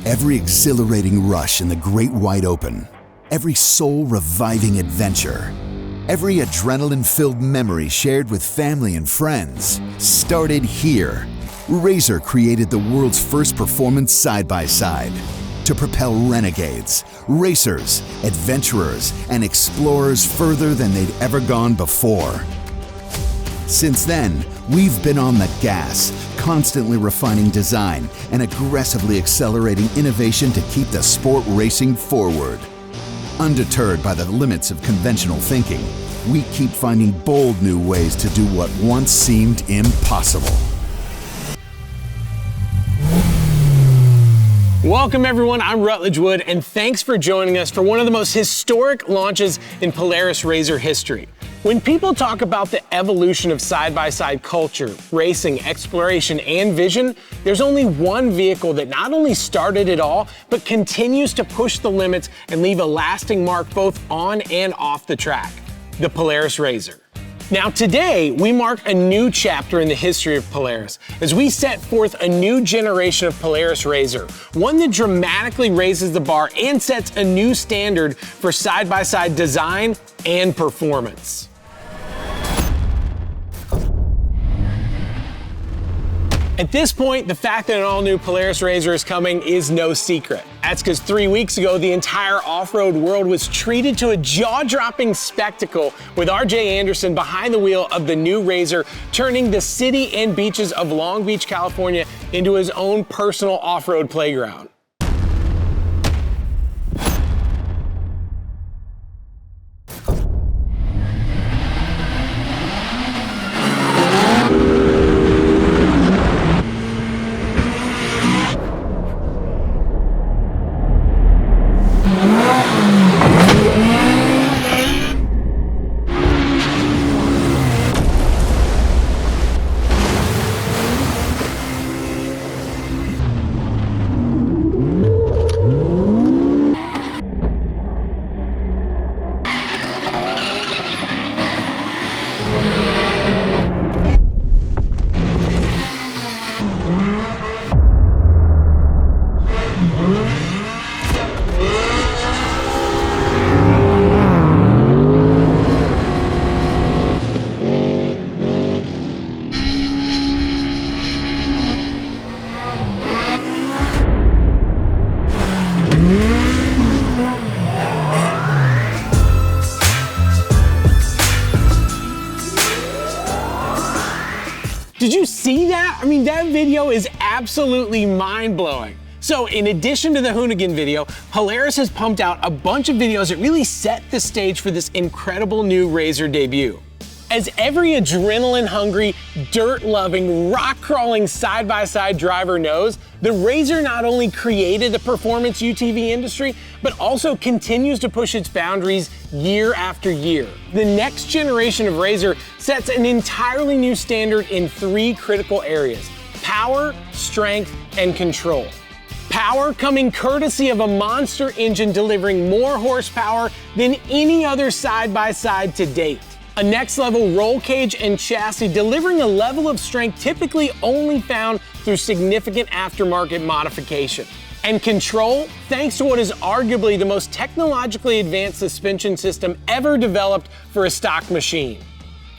Every exhilarating rush in the great wide open, every soul-reviving adventure, every adrenaline-filled memory shared with family and friends started here. Razer created the world's first performance side-by-side to propel renegades, racers, adventurers, and explorers further than they'd ever gone before. Since then, we've been on the gas, constantly refining design and aggressively accelerating innovation to keep the sport racing forward. Undeterred by the limits of conventional thinking, we keep finding bold new ways to do what once seemed impossible. Welcome everyone, I'm Rutledge Wood, and thanks for joining us for one of the most historic launches in Polaris RZR history. When people talk about the evolution of side-by-side culture, racing, exploration, and vision, there's only one vehicle that not only started it all, but continues to push the limits and leave a lasting mark both on and off the track, the Polaris RZR. Now today, we mark a new chapter in the history of Polaris as we set forth a new generation of Polaris RZR, one that dramatically raises the bar and sets a new standard for side-by-side design and performance. At this point, the fact that an all-new Polaris RZR is coming is no secret. That's because 3 weeks ago, the entire off-road world was treated to a jaw-dropping spectacle with R.J. Anderson behind the wheel of the new RZR, turning the city and beaches of Long Beach, California into his own personal off-road playground. Did you see that? I mean, that video is absolutely mind-blowing. So in addition to the Hoonigan video, Polaris has pumped out a bunch of videos that really set the stage for this incredible new RZR debut. As every adrenaline-hungry, dirt-loving, rock-crawling side-by-side driver knows, the RZR not only created the performance UTV industry, but also continues to push its boundaries year after year. The next generation of RZR sets an entirely new standard in 3 critical areas: power, strength, and control. Power coming courtesy of a monster engine delivering more horsepower than any other side-by-side to date. A next-level roll cage and chassis delivering a level of strength typically only found through significant aftermarket modification. And control, thanks to what is arguably the most technologically advanced suspension system ever developed for a stock machine.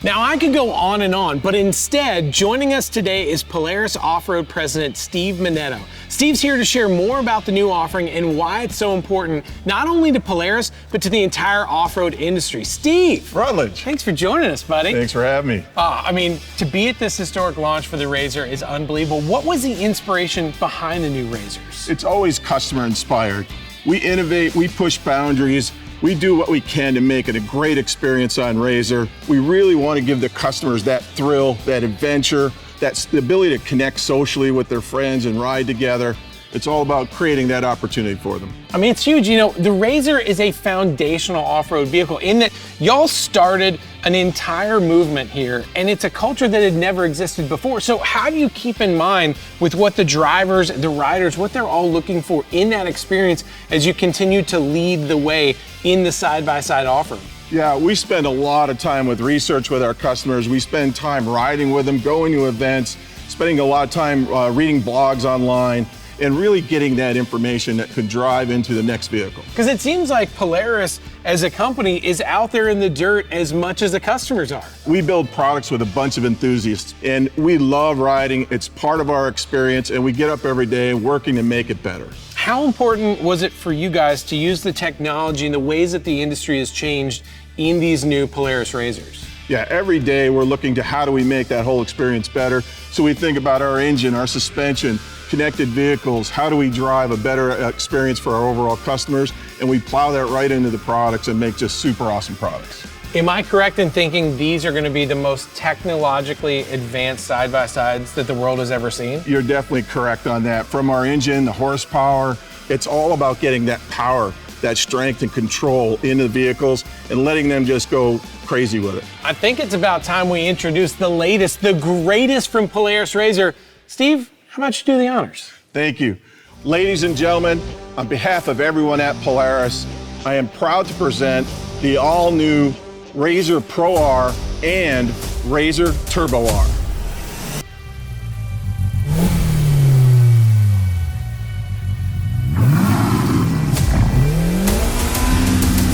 Now I could go on, but instead, joining us today is Polaris Off-Road President Steve Minetto. Steve's here to share more about the new offering and why it's so important, not only to Polaris, but to the entire off-road industry. Steve! Rutledge. Thanks for joining us, buddy. Thanks for having me. I mean, to be at this historic launch for the RZR is unbelievable. What was the inspiration behind the new RZRs? It's always customer inspired. We innovate, we push boundaries, we do what we can to make it a great experience on RZR. We really want to give the customers that thrill, that adventure, the ability to connect socially with their friends and ride together. It's all about creating that opportunity for them. I mean, it's huge. You know, the RZR is a foundational off-road vehicle in that y'all started an entire movement here, and it's a culture that had never existed before. So how do you keep in mind with what the drivers, the riders, what they're all looking for in that experience as you continue to lead the way in the side-by-side off-road? Yeah, we spend a lot of time with research with our customers. We spend time riding with them, going to events, spending a lot of time reading blogs online. and really getting that information that could drive into the next vehicle. Because it seems like Polaris as a company is out there in the dirt as much as the customers are. We build products with a bunch of enthusiasts, and we love riding. It's part of our experience, and we get up every day working to make it better. How important was it for you guys to use the technology and the ways that the industry has changed in these new Polaris RZRs? Yeah, every day we're looking to how do we make that whole experience better. So we think about our engine, our suspension, connected vehicles, how do we drive a better experience for our overall customers, and we plow that right into the products and make just super awesome products. Am I correct in thinking these are going to be the most technologically advanced side-by-sides that the world has ever seen? You're definitely correct on that. From our engine, the horsepower, it's all about getting that power, that strength and control into the vehicles and letting them just go crazy with it. I think it's about time we introduce the latest, the greatest from Polaris RZR. Steve, how about you do the honors? Thank you. Ladies and gentlemen, on behalf of everyone at Polaris, I am proud to present the all-new Razer Pro R and Razer Turbo R.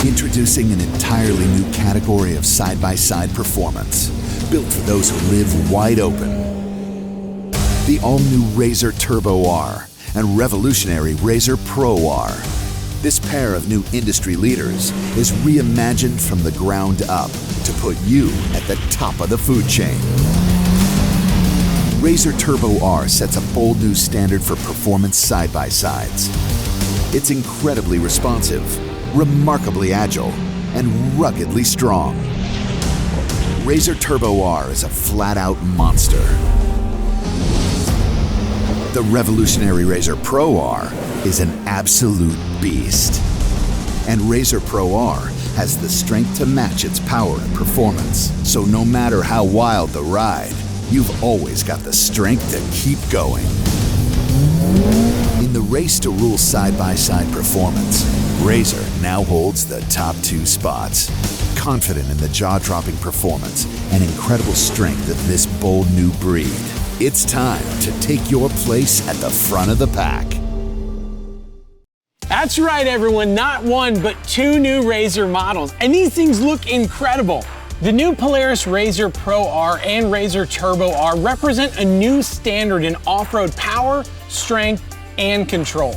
Introducing an entirely new category of side-by-side performance, built for those who live wide open. The all-new Razer Turbo R and revolutionary Razer Pro R. This pair of new industry leaders is reimagined from the ground up to put you at the top of the food chain. Razer Turbo R sets a bold new standard for performance side-by-sides. It's incredibly responsive, remarkably agile, and ruggedly strong. Razer Turbo R is a flat-out monster. The revolutionary Razer Pro R is an absolute beast. And Razer Pro R has the strength to match its power and performance. So no matter how wild the ride, you've always got the strength to keep going. In the race to rule side-by-side performance, Razer now holds the top 2 spots. Confident in the jaw-dropping performance and incredible strength of this bold new breed, it's time to take your place at the front of the pack. That's right, everyone. Not one, but 2 new Razer models. And these things look incredible. The new Polaris RZR Pro R and Razer Turbo R represent a new standard in off-road power, strength, and control.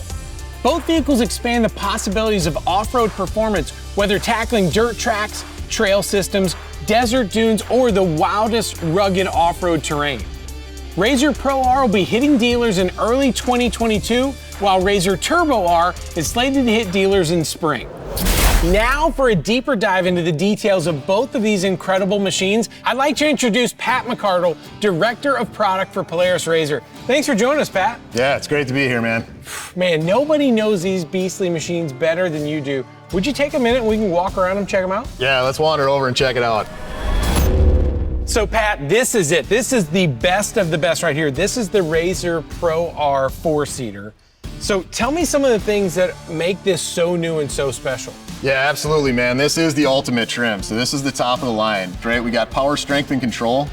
Both vehicles expand the possibilities of off-road performance, whether tackling dirt tracks, trail systems, desert dunes, or the wildest rugged off-road terrain. Razer Pro R will be hitting dealers in early 2022, while Razer Turbo R is slated to hit dealers in spring. Now for a deeper dive into the details of both of these incredible machines, I'd like to introduce Pat Mcardle, Director of Product for Polaris RZR. Thanks for joining us, Pat. Yeah, it's great to be here, man. Man, nobody knows these beastly machines better than you do. Would you take a minute and we can walk around them, check them out? Yeah, let's wander over and check it out. So Pat, this is it. This is the best of the best right here. This is the Razer Pro R 4-seater. So tell me some of the things that make this so new and so special. Yeah, absolutely, man. This is the ultimate trim. So this is the top of the line, right? We got power, strength, and control.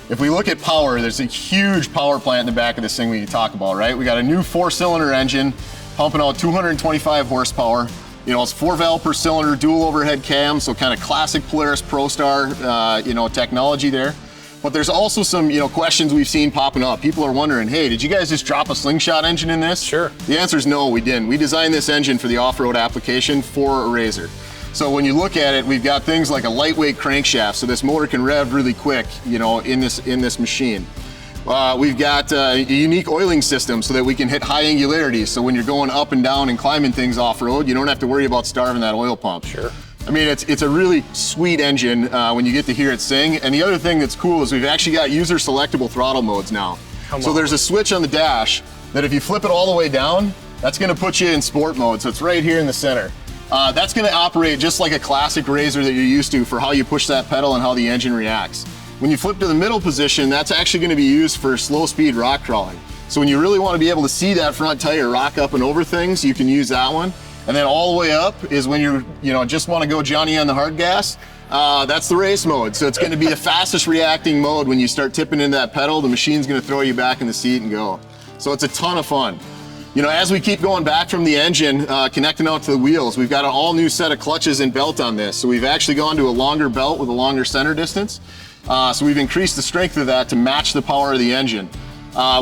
If we look at power, there's a huge power plant in the back of this thing we can talk about, right? We got a new 4-cylinder engine pumping out 225 horsepower. You know, it's 4-valve per cylinder, dual overhead cam, so kind of classic Polaris ProStar, technology there. But there's also some, questions we've seen popping up. People are wondering, hey, did you guys just drop a slingshot engine in this? Sure. The answer is no, we didn't. We designed this engine for the off-road application for a Razer. So when you look at it, we've got things like a lightweight crankshaft, so this motor can rev really quick, in this machine. We've got a unique oiling system so that we can hit high angularities. So when you're going up and down and climbing things off-road, you don't have to worry about starving that oil pump. Sure. I mean, it's a really sweet engine when you get to hear it sing. And the other thing that's cool is we've actually got user selectable throttle modes now. So there's a switch on the dash that if you flip it all the way down, that's gonna put you in sport mode. So it's right here in the center. That's gonna operate just like a classic Razer that you're used to for how you push that pedal and how the engine reacts. When you flip to the middle position, that's actually gonna be used for slow speed rock crawling. So when you really wanna be able to see that front tire rock up and over things, you can use that one. And then all the way up is when you just want to go Johnny on the hard gas. That's the race mode. So it's going to be the fastest reacting mode. When you start tipping into that pedal, the machine's going to throw you back in the seat and go. So it's a ton of fun. You know, as we keep going back from the engine, connecting out to the wheels, we've got an all new set of clutches and belt on this. So we've actually gone to a longer belt with a longer center distance. So we've increased the strength of that to match the power of the engine.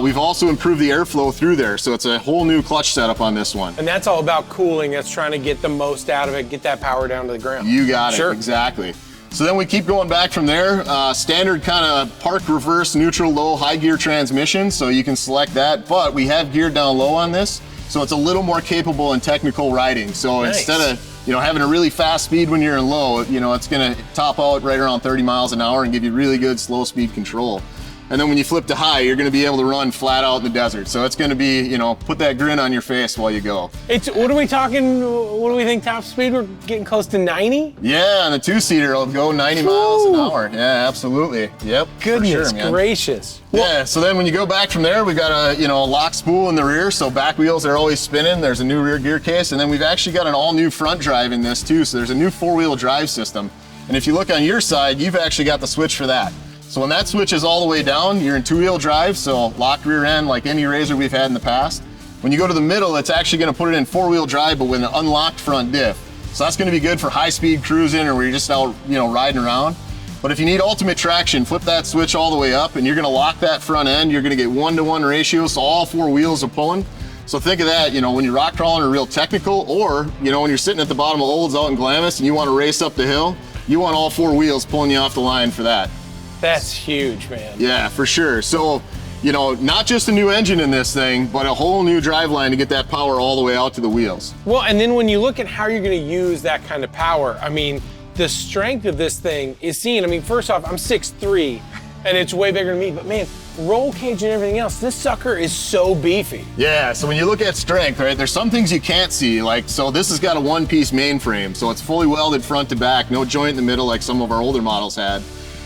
We've also improved the airflow through there, so it's a whole new clutch setup on this one. And that's all about cooling. That's trying to get the most out of it, get that power down to the ground. You got it, exactly. So then we keep going back from there. Standard kind of park, reverse, neutral, low, high gear transmission, so you can select that. But we have geared down low on this, so it's a little more capable in technical riding. So instead of having a really fast speed when you're in low, it's gonna top out right around 30 miles an hour and give you really good slow speed control. And then when you flip to high, you're gonna be able to run flat out in the desert. So it's gonna be, put that grin on your face while you go. What are we talking, what do we think top speed? We're getting close to 90? Yeah, on the two-seater, it'll go 90 miles an hour. Yeah, absolutely. Yep. Goodness gracious. Yeah, so then when you go back from there, we've got a lock spool in the rear, so back wheels are always spinning. There's a new rear gear case, and then we've actually got an all-new front drive in this too, so there's a new four-wheel drive system. And if you look on your side, you've actually got the switch for that. So when that switch is all the way down, you're in two-wheel drive, so locked rear end like any Razer we've had in the past. When you go to the middle, it's actually gonna put it in four-wheel drive, but with an unlocked front diff. So that's gonna be good for high-speed cruising or where you're just out, riding around. But if you need ultimate traction, flip that switch all the way up and you're gonna lock that front end. You're gonna get 1-to-1 ratio, so all four wheels are pulling. So think of that, when you're rock crawling or real technical, or, when you're sitting at the bottom of Olds out in Glamis and you wanna race up the hill, you want all four wheels pulling you off the line for that. That's huge, man. Yeah, for sure. So, not just a new engine in this thing, but a whole new driveline to get that power all the way out to the wheels. Well, and then when you look at how you're gonna use that kind of power, the strength of this thing is seen. First off, I'm 6'3", and it's way bigger than me, but man, roll cage and everything else, this sucker is so beefy. Yeah, so when you look at strength, right, there's some things you can't see, so this has got a one-piece mainframe, so it's fully welded front to back, no joint in the middle like some of our older models had.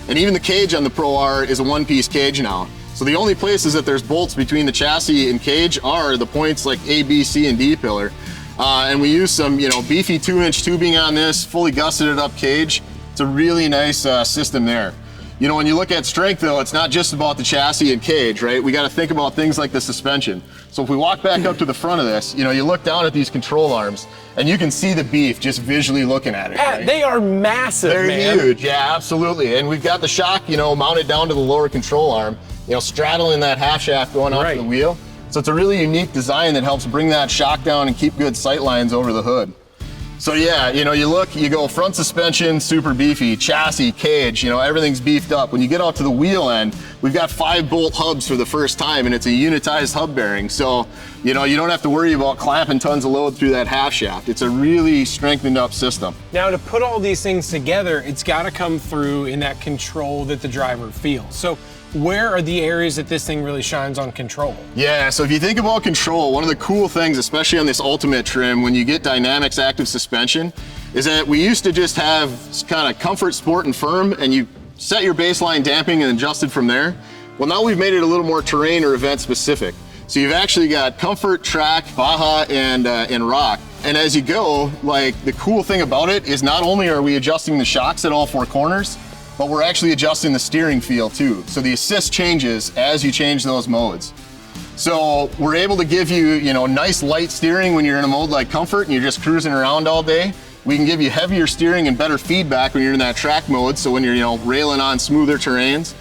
And even the cage on the Pro R is a one-piece cage now. So the only places that there's bolts between the chassis and cage are the points like A, B, C, and D pillar. And we use some, beefy 2-inch tubing on this, fully gusseted up cage. It's a really nice system there. When you look at strength though, it's not just about the chassis and cage, right? We gotta think about things like the suspension. So if we walk back up to the front of this, you look down at these control arms and you can see the beef just visually looking at it. Pat, right? they are massive, They're man. huge, yeah, absolutely. And we've got the shock, mounted down to the lower control arm, straddling that half shaft going out to the wheel. So it's a really unique design that helps bring that shock down and keep good sight lines over the hood. So yeah, you go front suspension, super beefy, chassis, cage, everything's beefed up. When you get out to the wheel end, we've got 5-bolt hubs for the first time, and it's a unitized hub bearing. So, you don't have to worry about clamping tons of load through that half shaft. It's a really strengthened up system. Now to put all these things together, it's gotta come through in that control that the driver feels. So where are the areas that this thing really shines on control? Yeah, so if you think about control, one of the cool things, especially on this Ultimate trim, when you get Dynamics Active Suspension, is that we used to just have kind of comfort, sport, and firm, and you set your baseline damping and adjusted from there. Well, now we've made it a little more terrain or event specific. So you've actually got comfort, track, Baja, and rock. And as you go, the cool thing about it is not only are we adjusting the shocks at all four corners, but we're actually adjusting the steering feel too. So the assist changes as you change those modes. So we're able to give you, nice light steering when you're in a mode like comfort and you're just cruising around all day. We can give you heavier steering and better feedback when you're in that track mode. So when you're, railing on smoother terrains.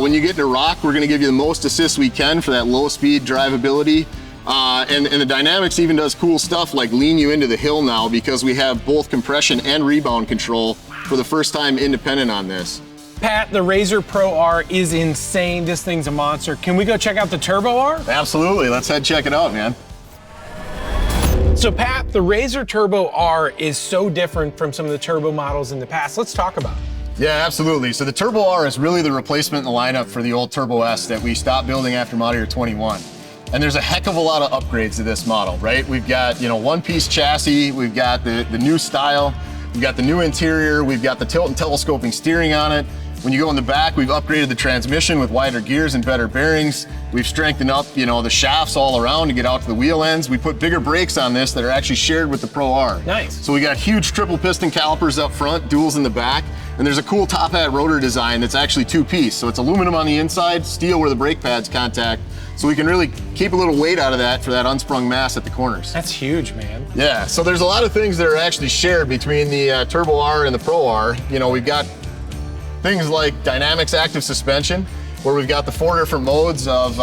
When you get into rock, we're gonna give you the most assist we can for that low speed drivability. And the Dynamics even does cool stuff like lean you into the hill now because we have both compression and rebound control for the first time independent on this. Pat, the Razer Pro R is insane. This thing's a monster. Can we go check out the Turbo R? Absolutely, let's head check it out, man. So Pat, the Razer Turbo R is so different from some of the turbo models in the past. Let's talk about it. Yeah, absolutely. So the Turbo R is really the replacement in the lineup for the old Turbo S that we stopped building after model year 21. And there's a heck of a lot of upgrades to this model, right? We've got, one-piece chassis, we've got the new style, we've got the new interior, we've got the tilt and telescoping steering on it. When you go in the back, we've upgraded the transmission with wider gears and better bearings. We've strengthened up, the shafts all around to get out to the wheel ends. We put bigger brakes on this that are actually shared with the Pro R. Nice. So we got huge triple piston calipers up front, duals in the back, and there's a cool top hat rotor design that's actually two-piece. So it's aluminum on the inside, steel where the brake pads contact. So we can really keep a little weight out of that for that unsprung mass at the corners. That's huge, man. Yeah, so there's a lot of things that are actually shared between the Turbo R and the Pro R. You know, we've got things like Dynamics Active Suspension, where we've got the 4 different modes of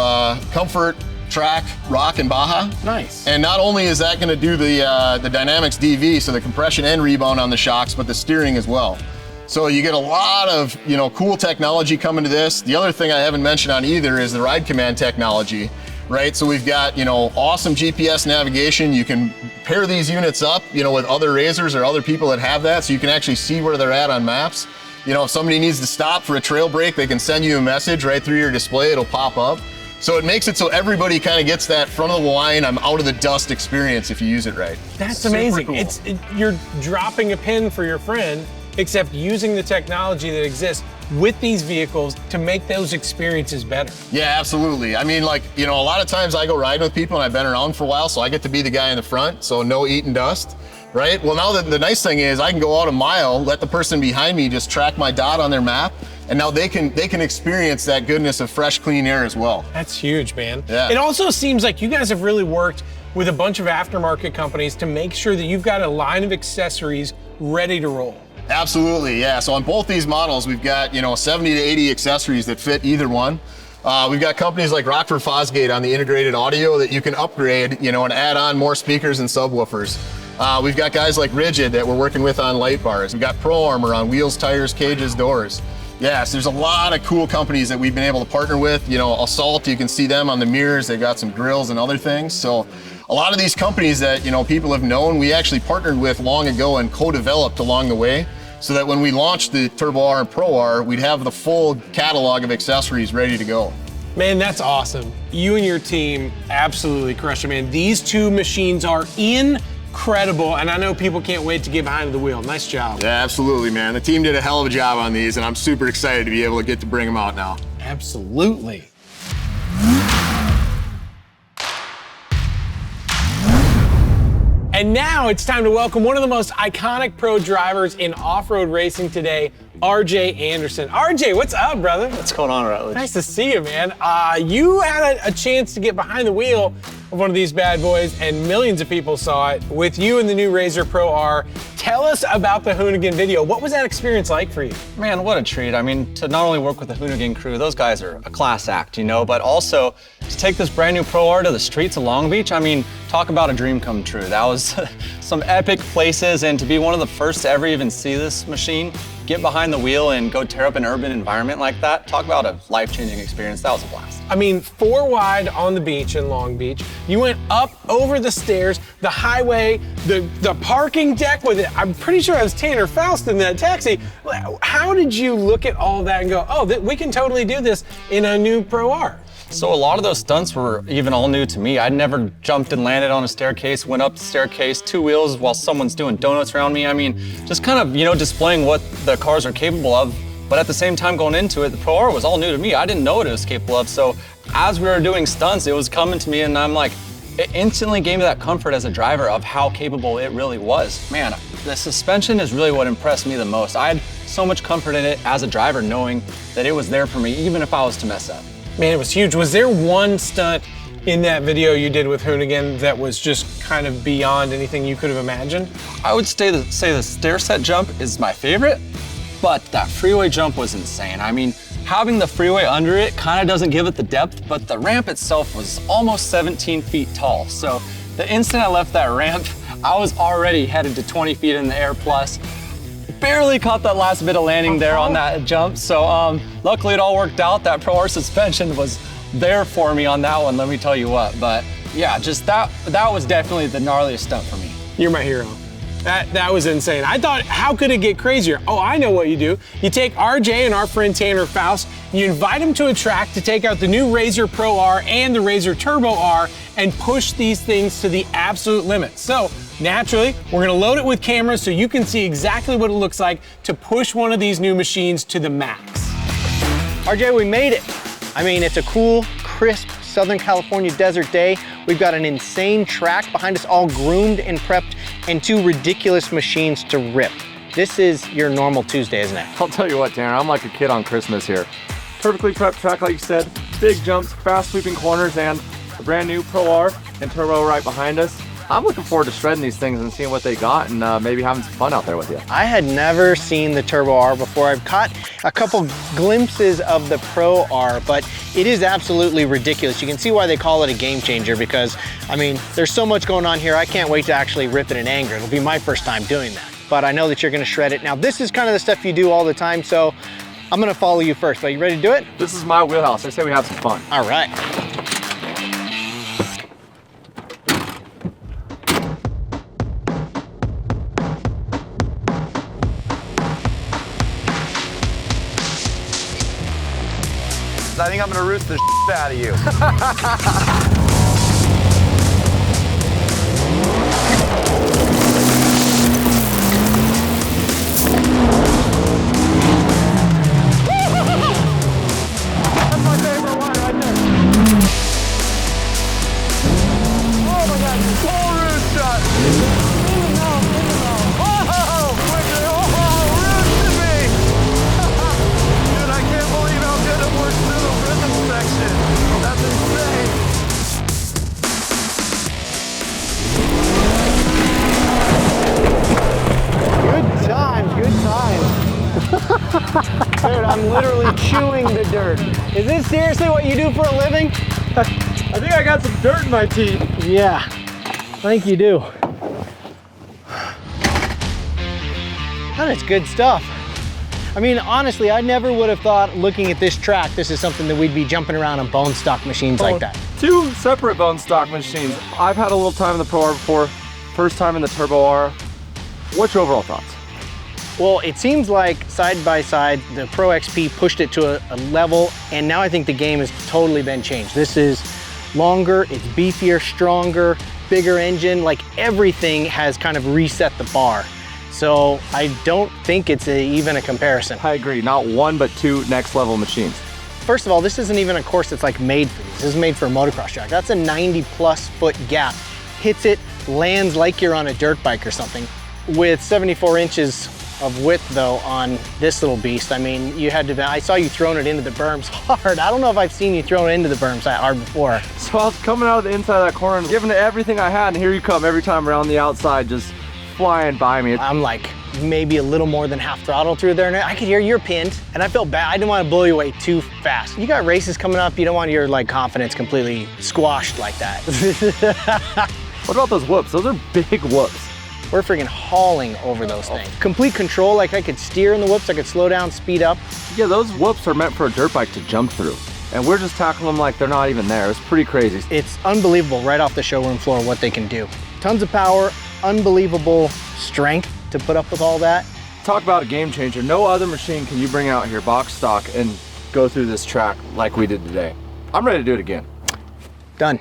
comfort, track, rock, and Baja. Nice. And not only is that gonna do the Dynamics DV, so the compression and rebound on the shocks, but the steering as well. So you get a lot of, you know, cool technology coming to this. The other thing I haven't mentioned on either is the Ride Command technology, right? So we've got, you know, awesome GPS navigation. You can pair these units up, you know, with other Razers or other people that have that, so you can actually see where they're at on maps. You know, if somebody needs to stop for a trail break, they can send you a message right through your display, it'll pop up. So it makes it so everybody kind of gets that front of the line, I'm out of the dust experience if you use it right. That's Super amazing. cool. You're dropping a pin for your friend, except using the technology that exists with these vehicles to make those experiences better. Yeah, absolutely. I mean, like, you know, a lot of times I go riding with people and I've been around for a while, so I get to be the guy in the front, so no eating dust, right? Well, now the nice thing is I can go out a mile, let the person behind me just track my dot on their map, and now they can experience that goodness of fresh, clean air as well. That's huge, man. Yeah. It also seems like you guys have really worked with a bunch of aftermarket companies to make sure that you've got a line of accessories ready to roll. Absolutely, yeah. So on both these models, we've got, you know, 70 to 80 accessories that fit either one. We've got companies like Rockford Fosgate on the integrated audio that you can upgrade, you know, and add on more speakers and subwoofers. We've got guys like Rigid that we're working with on light bars. We've got Pro Armor on wheels, tires, cages, doors. Yes, there's a lot of cool companies that we've been able to partner with. You know, Assault, you can see them on the mirrors. They've got some grills and other things. So a lot of these companies that, you know, people have known, we actually partnered with long ago and co-developed along the way, so that when we launched the Turbo R and Pro R, we'd have the full catalog of accessories ready to go. Man, that's awesome. You and your team absolutely crushed it, man. These two machines are incredible, and I know people can't wait to get behind the wheel. Nice job. Yeah, absolutely, man. The team did a hell of a job on these, and I'm super excited to be able to get to bring them out now. Absolutely. And now it's time to welcome one of the most iconic pro drivers in off-road racing today, RJ Anderson. RJ, what's up, brother? What's going on, Rutledge? Nice to see you, man. You had a chance to get behind the wheel of one of these bad boys, and millions of people saw it with you and the new Razer Pro R. Tell us about the Hoonigan video. What was that experience like for you? Man, what a treat. I mean, to not only work with the Hoonigan crew, those guys are a class act, you know, but also to take this brand new Pro R to the streets of Long Beach, I mean, talk about a dream come true. That was some epic places, and to be one of the first to ever even see this machine, get behind the wheel and go tear up an urban environment like that, talk about a life-changing experience. That was a blast. I mean, 4 wide on the beach in Long Beach. You went up over the stairs, the highway, the parking deck with it. I'm pretty sure I was Tanner Faust in that taxi. How did you look at all that and go, oh, we can totally do this in a new Pro R? So a lot of those stunts were even all new to me. I'd never jumped and landed on a staircase, went up the staircase, 2 wheels while someone's doing donuts around me. I mean, just kind of, you know, displaying what the cars are capable of. But at the same time going into it, the Pro R was all new to me. I didn't know what it was capable of. So as we were doing stunts, it was coming to me, and I'm like, it instantly gave me that comfort as a driver of how capable it really was. Man, the suspension is really what impressed me the most. I had so much comfort in it as a driver, knowing that it was there for me, even if I was to mess up. Man, it was huge. Was there one stunt in that video you did with Hoonigan that was just kind of beyond anything you could have imagined? I would say the stair set jump is my favorite, but that freeway jump was insane. I mean, having the freeway under it kind of doesn't give it the depth, but the ramp itself was almost 17 feet tall. So the instant I left that ramp, I was already headed to 20 feet in the air plus. Barely caught that last bit of landing there on that jump. So luckily it all worked out. That Pro R suspension was there for me on that one, let me tell you what. But yeah, just that was definitely the gnarliest stunt for me. You're my hero. That was insane. I thought, how could it get crazier? Oh, I know what you do. You take RJ and our friend Tanner Faust, you invite him to a track to take out the new Razer Pro R and the Razer Turbo R and push these things to the absolute limit. So naturally, we're gonna load it with cameras so you can see exactly what it looks like to push one of these new machines to the max. RJ, we made it. I mean, it's a cool, crisp Southern California desert day. We've got an insane track behind us, all groomed and prepped, and 2 ridiculous machines to rip. This is your normal Tuesday, isn't it? I'll tell you what, Tanner, I'm like a kid on Christmas here. Perfectly prepped track, like you said, big jumps, fast sweeping corners, and the brand new Pro R and Turbo right behind us. I'm looking forward to shredding these things and seeing what they got and maybe having some fun out there with you. I had never seen the Turbo R before. I've caught a couple glimpses of the Pro R, but it is absolutely ridiculous. You can see why they call it a game changer because, I mean, there's so much going on here. I can't wait to actually rip it in anger. It'll be my first time doing that, but I know that you're gonna shred it. Now, this is kind of the stuff you do all the time, so I'm gonna follow you first. Are you ready to do it? This is my wheelhouse. I say we have some fun. All right. I think I'm gonna roost the shit out of you. That's my favorite one right there. Oh my God, full roost shot. Oh, quickly, roost to me. Dude, I can't believe how good it works through the rhythm section. That's insane. Good times, good times. Dude, I'm literally chewing the dirt. Is this seriously what you do for a living? I think I got some dirt in my teeth. Yeah, I think you do. That is good stuff. I mean, honestly, I never would have thought looking at this track, this is something that we'd be jumping around on bone stock machines like that. Two separate bone stock machines. I've had a little time in the Pro R before, first time in the Turbo R. What's your overall thoughts? Well, it seems like side by side, the Pro XP pushed it to a level, and now I think the game has totally been changed. This is longer, it's beefier, stronger, bigger engine, like everything has kind of reset the bar. So I don't think it's even a comparison. I agree, not one, but two next level machines. First of all, this isn't even a course that's like made for these. This is made for a motocross track. That's a 90+ foot gap. Hits it, lands like you're on a dirt bike or something. With 74 inches of width though on this little beast, I mean, you had to, I saw you throwing it into the berms hard. I don't know if I've seen you throw it into the berms that hard before. So I was coming out of the inside of that corner and giving it everything I had, and here you come every time around the outside, just flying by me. I'm like maybe a little more than half throttle through there, and I could hear you're pinned, and I felt bad. I didn't want to blow you away too fast. You got races coming up, you don't want your like confidence completely squashed like that. What about those whoops? Those are big whoops. We're freaking hauling over those things. Complete control, like I could steer in the whoops, I could slow down, speed up. Yeah, those whoops are meant for a dirt bike to jump through. And we're just tackling them like they're not even there. It's pretty crazy. It's unbelievable right off the showroom floor what they can do. Tons of power, unbelievable strength to put up with all that. Talk about a game changer. No other machine can you bring out here, box stock, and go through this track like we did today. I'm ready to do it again. Done.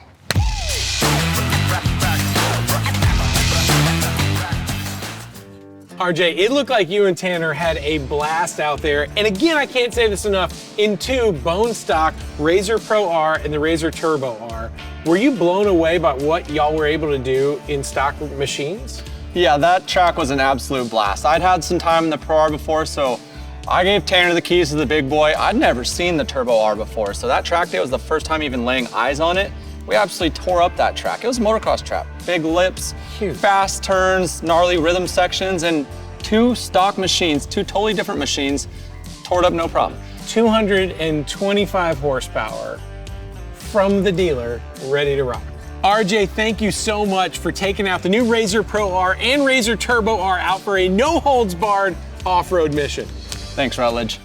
RJ, it looked like you and Tanner had a blast out there. And again, I can't say this enough, in two bone stock Razer Pro R and the Razer Turbo R. Were you blown away by what y'all were able to do in stock machines? Yeah, that track was an absolute blast. I'd had some time in the Pro R before, so I gave Tanner the keys to the big boy. I'd never seen the Turbo R before, so that track day was the first time even laying eyes on it. We absolutely tore up that track. It was a motocross track. Big lips, fast turns, gnarly rhythm sections, and two stock machines, two totally different machines, tore it up no problem. 225 horsepower from the dealer, ready to rock. RJ, thank you so much for taking out the new Razer Pro R and Razer Turbo R out for a no-holds-barred off-road mission. Thanks, Rutledge.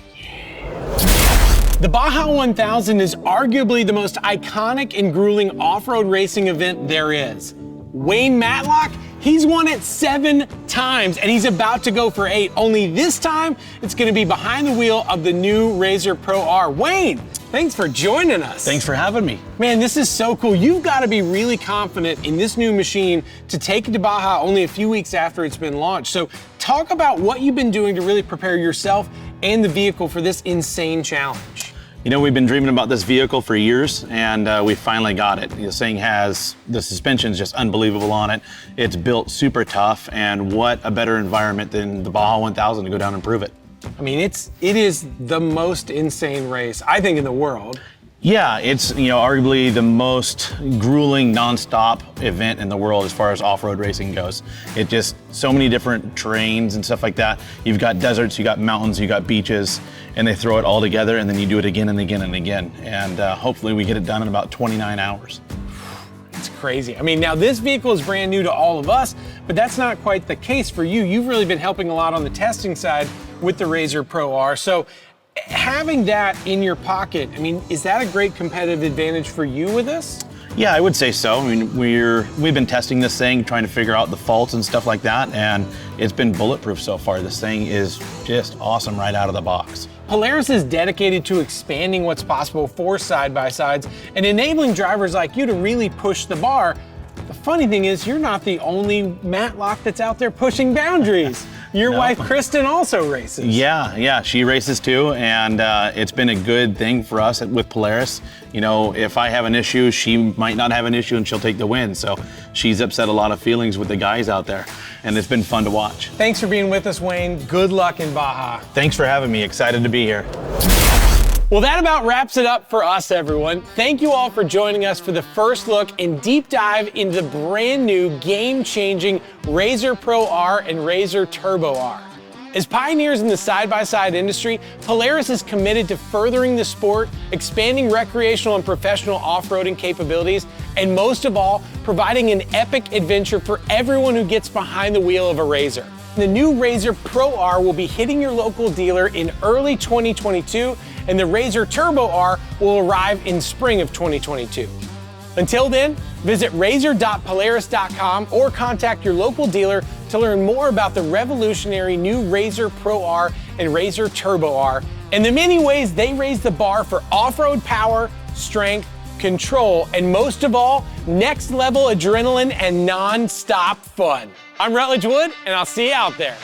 The Baja 1000 is arguably the most iconic and grueling off-road racing event there is. Wayne Matlock, he's won it 7 times and he's about to go for 8. Only this time, it's gonna be behind the wheel of the new Razer Pro R. Wayne, thanks for joining us. Thanks for having me. Man, this is so cool. You've gotta be really confident in this new machine to take it to Baja only a few weeks after it's been launched. So talk about what you've been doing to really prepare yourself and the vehicle for this insane challenge. You know, we've been dreaming about this vehicle for years, and we finally got it. This thing has, the suspension's just unbelievable on it. It's built super tough, and what a better environment than the Baja 1000 to go down and prove it. I mean, it is the most insane race, I think, in the world. Yeah, it's arguably the most grueling nonstop event in the world as far as off-road racing goes. It just so many different terrains and stuff like that. You've got deserts, you got mountains, you got beaches, and they throw it all together and then you do it again and again and again. And hopefully we get it done in about 29 hours. It's crazy. I mean, now this vehicle is brand new to all of us, but that's not quite the case for you. You've really been helping a lot on the testing side with the Razer Pro R. So having that in your pocket, I mean, is that a great competitive advantage for you with this? Yeah, I would say so. I mean, we've been testing this thing, trying to figure out the faults and stuff like that, and it's been bulletproof so far. This thing is just awesome right out of the box. Polaris is dedicated to expanding what's possible for side-by-sides and enabling drivers like you to really push the bar. The funny thing is, you're not the only Matlock that's out there pushing boundaries. Your wife, Kristen, also races. Yeah, she races too, and it's been a good thing for us with Polaris. If I have an issue, she might not have an issue and she'll take the win. So she's upset a lot of feelings with the guys out there, and it's been fun to watch. Thanks for being with us, Wayne. Good luck in Baja. Thanks for having me. Excited to be here. Well, that about wraps it up for us, everyone. Thank you all for joining us for the first look and deep dive into the brand new game-changing Razer Pro R and Razer Turbo R. As pioneers in the side-by-side industry, Polaris is committed to furthering the sport, expanding recreational and professional off-roading capabilities, and most of all, providing an epic adventure for everyone who gets behind the wheel of a Razer. The new Razer Pro R will be hitting your local dealer in early 2022, and the Razer Turbo R will arrive in spring of 2022. Until then, visit razer.polaris.com or contact your local dealer to learn more about the revolutionary new Razer Pro R and Razer Turbo R and the many ways they raise the bar for off-road power, strength, control, and most of all, next level adrenaline and non-stop fun. I'm Rutledge Wood, and I'll see you out there.